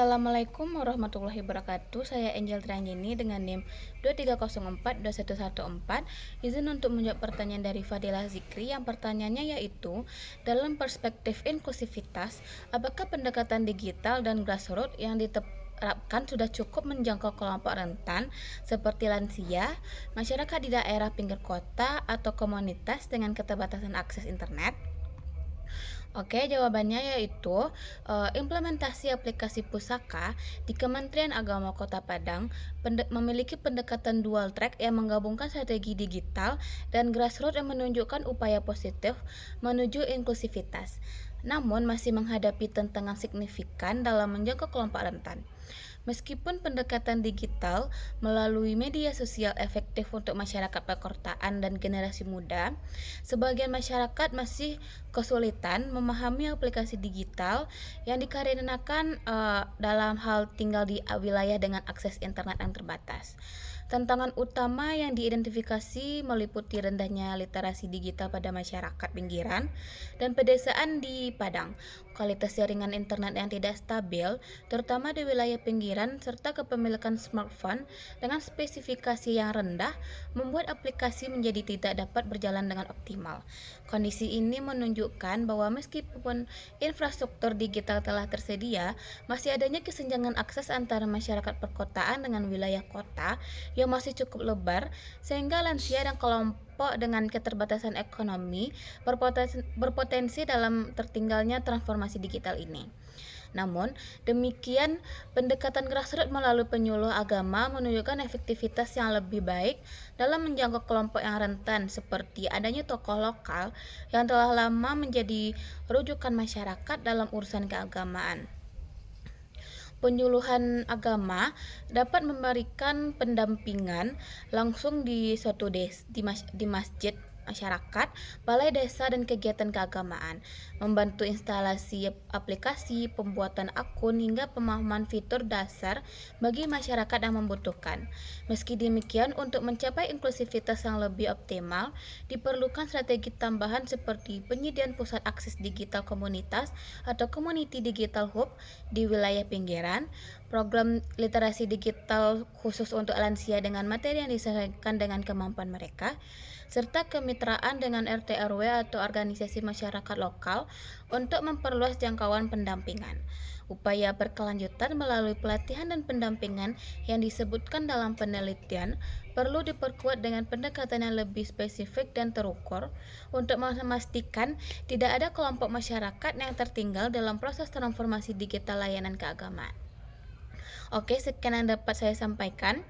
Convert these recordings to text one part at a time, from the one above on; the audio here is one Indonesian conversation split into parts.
Assalamualaikum warahmatullahi wabarakatuh. Saya Angel Trianggini dengan NIM 230421114. Izin untuk menjawab pertanyaan dari Fadilah Zikri. Yang pertanyaannya yaitu, dalam perspektif inklusivitas, apakah pendekatan digital dan grassroots yang diterapkan sudah cukup menjangkau kelompok rentan seperti lansia, masyarakat di daerah pinggir kota, atau komunitas dengan keterbatasan akses internet? Oke, jawabannya yaitu implementasi aplikasi Pusaka di Kementerian Agama Kota Padang memiliki pendekatan dual track yang menggabungkan strategi digital dan grassroots yang menunjukkan upaya positif menuju inklusivitas. Namun masih menghadapi tantangan signifikan dalam menjaga kelompok rentan. Meskipun pendekatan digital melalui media sosial efektif untuk masyarakat perkotaan dan generasi muda, sebagian masyarakat masih kesulitan memahami aplikasi digital yang dikarenakan dalam hal tinggal di wilayah dengan akses internet yang terbatas. Tantangan utama yang diidentifikasi meliputi rendahnya literasi digital pada masyarakat pinggiran dan pedesaan di Padang, kualitas jaringan internet yang tidak stabil, terutama di wilayah pinggiran, serta kepemilikan smartphone dengan spesifikasi yang rendah membuat aplikasi menjadi tidak dapat berjalan dengan optimal. Kondisi ini menunjukkan bahwa meskipun infrastruktur digital telah tersedia, masih adanya kesenjangan akses antara masyarakat perkotaan dengan wilayah kota yang masih cukup lebar, sehingga lansia dan kelompok dengan keterbatasan ekonomi berpotensi dalam tertinggalnya transformasi digital ini. Namun, demikian pendekatan grassroots melalui penyuluh agama menunjukkan efektivitas yang lebih baik dalam menjangkau kelompok yang rentan, seperti adanya tokoh lokal yang telah lama menjadi rujukan masyarakat dalam urusan keagamaan. Penyuluhan agama dapat memberikan pendampingan langsung di suatu di masjid, masyarakat, balai desa, dan kegiatan keagamaan, membantu instalasi aplikasi, pembuatan akun, hingga pemahaman fitur dasar bagi masyarakat yang membutuhkan. Meski demikian, untuk mencapai inklusivitas yang lebih optimal, diperlukan strategi tambahan seperti penyediaan pusat akses digital komunitas atau community digital hub di wilayah pinggiran, program literasi digital khusus untuk lansia dengan materi yang disesuaikan dengan kemampuan mereka, serta kemitraan dengan RT RW atau organisasi masyarakat lokal untuk memperluas jangkauan pendampingan. Upaya berkelanjutan melalui pelatihan dan pendampingan yang disebutkan dalam penelitian perlu diperkuat dengan pendekatan yang lebih spesifik dan terukur untuk memastikan tidak ada kelompok masyarakat yang tertinggal dalam proses transformasi digital layanan keagamaan. Oke, sekian yang dapat saya sampaikan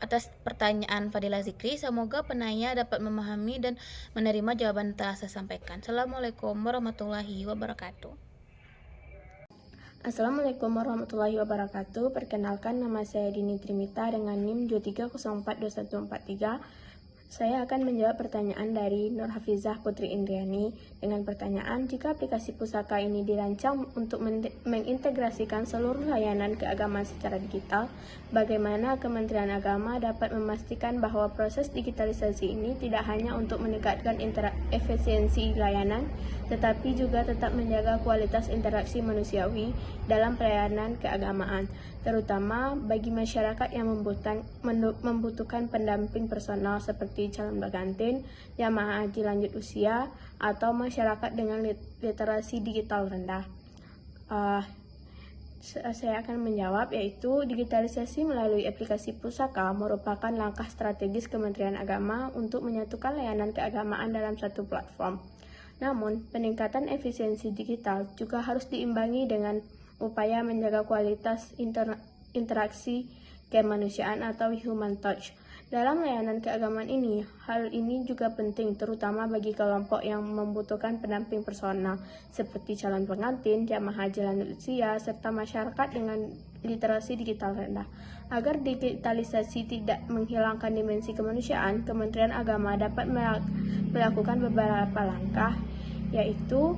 atas pertanyaan Fadilah Zikri. Semoga penanya dapat memahami dan menerima jawaban yang telah saya sampaikan. Assalamualaikum warahmatullahi wabarakatuh. Assalamualaikum warahmatullahi wabarakatuh. Perkenalkan, nama saya Dini Trimita dengan NIM 23042143. Saya akan menjawab pertanyaan dari Nur Hafizah Putri Indriani dengan pertanyaan, jika aplikasi Pusaka ini dirancang untuk mengintegrasikan seluruh layanan keagamaan secara digital, bagaimana Kementerian Agama dapat memastikan bahwa proses digitalisasi ini tidak hanya untuk meningkatkan efisiensi layanan, tetapi juga tetap menjaga kualitas interaksi manusiawi dalam pelayanan keagamaan, terutama bagi masyarakat yang membutuhkan pendamping personal seperti calon pengantin, jamaah haji lanjut usia, atau masyarakat dengan literasi digital rendah. Saya akan menjawab, yaitu digitalisasi melalui aplikasi Pusaka merupakan langkah strategis Kementerian Agama untuk menyatukan layanan keagamaan dalam satu platform. Namun, peningkatan efisiensi digital juga harus diimbangi dengan upaya menjaga kualitas interaksi kemanusiaan atau human touch. Dalam layanan keagamaan ini, hal ini juga penting terutama bagi kelompok yang membutuhkan pendamping personal seperti calon pengantin, jamaah haji lanjut usia, serta masyarakat dengan literasi digital rendah. Agar digitalisasi tidak menghilangkan dimensi kemanusiaan, Kementerian Agama dapat melakukan beberapa langkah, yaitu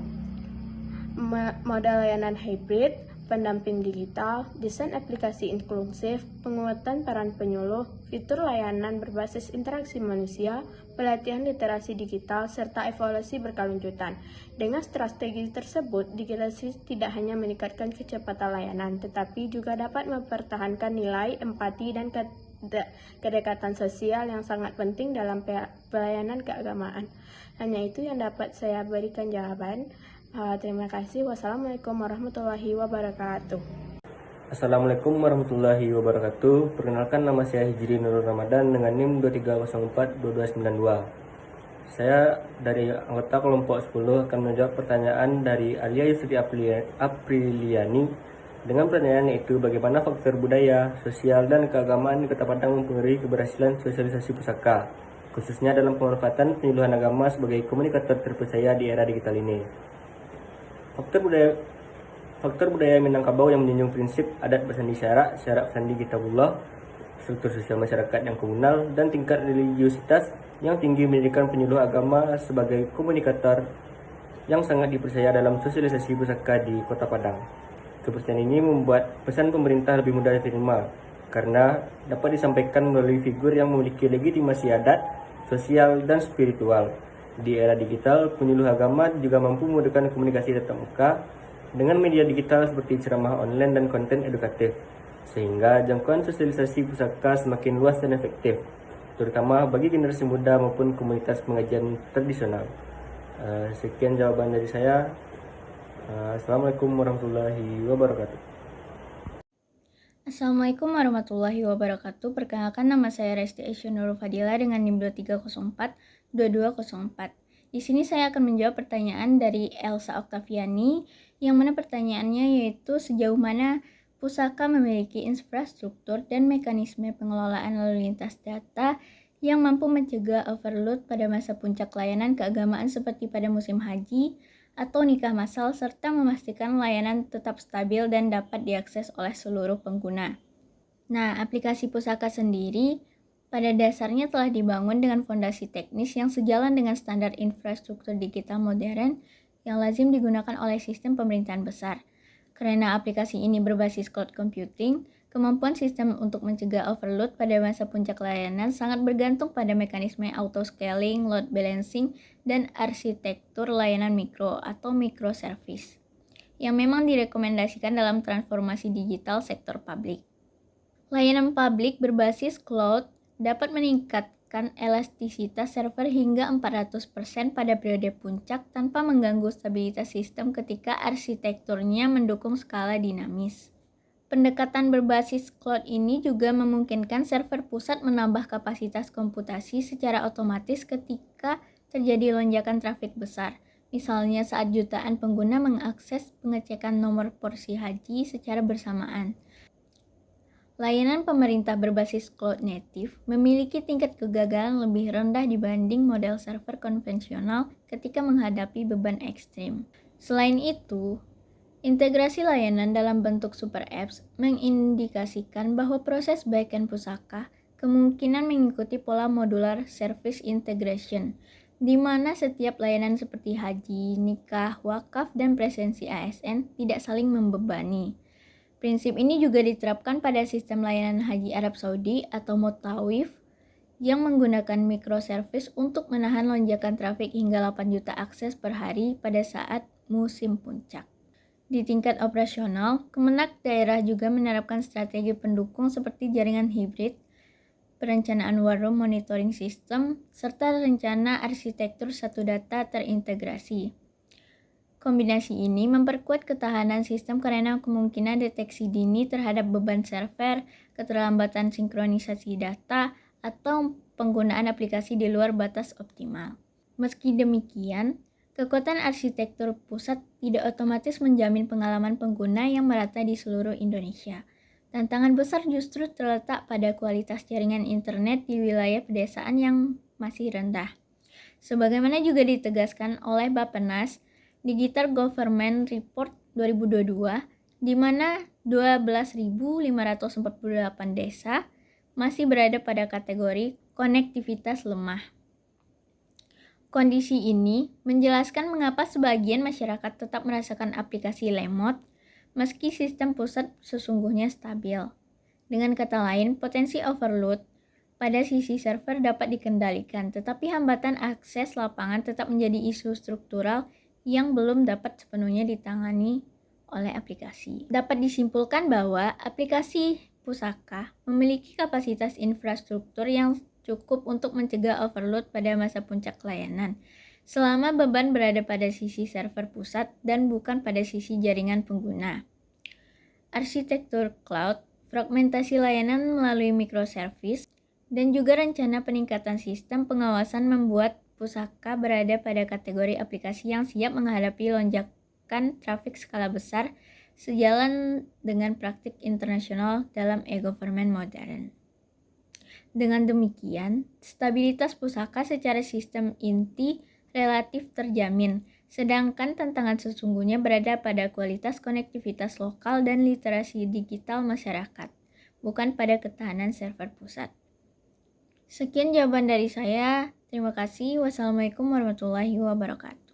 modal layanan hybrid, pendamping digital, desain aplikasi inklusif, penguatan peran penyuluh, fitur layanan berbasis interaksi manusia, pelatihan literasi digital, serta evaluasi berkelanjutan. Dengan strategi tersebut, digitalisasi tidak hanya meningkatkan kecepatan layanan, tetapi juga dapat mempertahankan nilai, empati, dan kedekatan sosial yang sangat penting dalam pelayanan keagamaan. Hanya itu yang dapat saya berikan jawaban. Terima kasih. Wassalamualaikum warahmatullahi wabarakatuh. Assalamualaikum warahmatullahi wabarakatuh. Perkenalkan, nama saya Hijri Nurul Ramadan dengan NIM 23042292. Saya dari anggota kelompok 10 akan menjawab pertanyaan dari Alia Yusri Apriliani dengan pertanyaan yaitu bagaimana faktor budaya, sosial, dan keagamaan di Kota Padang mempengaruhi keberhasilan sosialisasi pusaka, khususnya dalam pemanfaatan penyuluhan agama sebagai komunikator terpercaya di era digital ini. Faktor budaya Minangkabau yang menjunjung prinsip adat bersandi syarak bersandi kitabullah, struktur sosial masyarakat yang komunal, dan tingkat religiusitas yang tinggi menjadikan penyuluh agama sebagai komunikator yang sangat dipercaya dalam sosialisasi pusaka di Kota Padang. Kepercayaan ini membuat pesan pemerintah lebih mudah diterima karena dapat disampaikan melalui figur yang memiliki legitimasi adat, sosial, dan spiritual. Di era digital, penyuluh agama juga mampu memudahkan komunikasi tatap muka dengan media digital seperti ceramah online dan konten edukatif, sehingga jangkauan sosialisasi pusaka semakin luas dan efektif, terutama bagi generasi muda maupun komunitas pengajian tradisional. Sekian jawaban dari saya. Assalamualaikum warahmatullahi wabarakatuh. Assalamualaikum warahmatullahi wabarakatuh. Perkenalkan, nama saya Resti Aisyah Nurul Fadila dengan NIM 23042204. Di sini saya akan menjawab pertanyaan dari Elsa Oktaviani, yang mana pertanyaannya yaitu sejauh mana pusaka memiliki infrastruktur dan mekanisme pengelolaan lalu lintas data yang mampu mencegah overload pada masa puncak layanan keagamaan seperti pada musim haji atau nikah massal, serta memastikan layanan tetap stabil dan dapat diakses oleh seluruh pengguna. Nah, aplikasi pusaka sendiri pada dasarnya telah dibangun dengan fondasi teknis yang sejalan dengan standar infrastruktur digital modern yang lazim digunakan oleh sistem pemerintahan besar. Karena aplikasi ini berbasis cloud computing, kemampuan sistem untuk mencegah overload pada masa puncak layanan sangat bergantung pada mekanisme auto-scaling, load balancing, dan arsitektur layanan mikro atau microservice yang memang direkomendasikan dalam transformasi digital sektor publik. Layanan publik berbasis cloud dapat meningkatkan elastisitas server hingga 400% pada periode puncak tanpa mengganggu stabilitas sistem ketika arsitekturnya mendukung skala dinamis. Pendekatan berbasis cloud ini juga memungkinkan server pusat menambah kapasitas komputasi secara otomatis ketika terjadi lonjakan trafik besar, misalnya saat jutaan pengguna mengakses pengecekan nomor porsi haji secara bersamaan. Layanan pemerintah berbasis cloud native memiliki tingkat kegagalan lebih rendah dibanding model server konvensional ketika menghadapi beban ekstrim. Selain itu, integrasi layanan dalam bentuk super apps mengindikasikan bahwa proses backend pusaka kemungkinan mengikuti pola modular service integration, di mana setiap layanan seperti haji, nikah, wakaf, dan presensi ASN tidak saling membebani. Prinsip ini juga diterapkan pada sistem layanan haji Arab Saudi atau Mutawif yang menggunakan microservice untuk menahan lonjakan trafik hingga 8 juta akses per hari pada saat musim puncak. Di tingkat operasional, Kemenak daerah juga menerapkan strategi pendukung seperti jaringan hibrid, perencanaan war room monitoring system, serta rencana arsitektur satu data terintegrasi. Kombinasi ini memperkuat ketahanan sistem karena kemungkinan deteksi dini terhadap beban server, keterlambatan sinkronisasi data, atau penggunaan aplikasi di luar batas optimal. Meski demikian, kekuatan arsitektur pusat tidak otomatis menjamin pengalaman pengguna yang merata di seluruh Indonesia. Tantangan besar justru terletak pada kualitas jaringan internet di wilayah pedesaan yang masih rendah. Sebagaimana juga ditegaskan oleh Bappenas, Digital Government Report 2022, di mana 12.548 desa masih berada pada kategori konektivitas lemah. Kondisi ini menjelaskan mengapa sebagian masyarakat tetap merasakan aplikasi lemot, meski sistem pusat sesungguhnya stabil. Dengan kata lain, potensi overload pada sisi server dapat dikendalikan, tetapi hambatan akses lapangan tetap menjadi isu struktural yang belum dapat sepenuhnya ditangani oleh aplikasi. Dapat disimpulkan bahwa aplikasi pusaka memiliki kapasitas infrastruktur yang cukup untuk mencegah overload pada masa puncak layanan, selama beban berada pada sisi server pusat dan bukan pada sisi jaringan pengguna. Arsitektur cloud, fragmentasi layanan melalui microservice, dan juga rencana peningkatan sistem pengawasan membuat pusaka berada pada kategori aplikasi yang siap menghadapi lonjakan trafik skala besar sejalan dengan praktik internasional dalam e-government modern. Dengan demikian, stabilitas pusaka secara sistem inti relatif terjamin, sedangkan tantangan sesungguhnya berada pada kualitas konektivitas lokal dan literasi digital masyarakat, bukan pada ketahanan server pusat. Sekian jawaban dari saya. Terima kasih. Wassalamualaikum warahmatullahi wabarakatuh.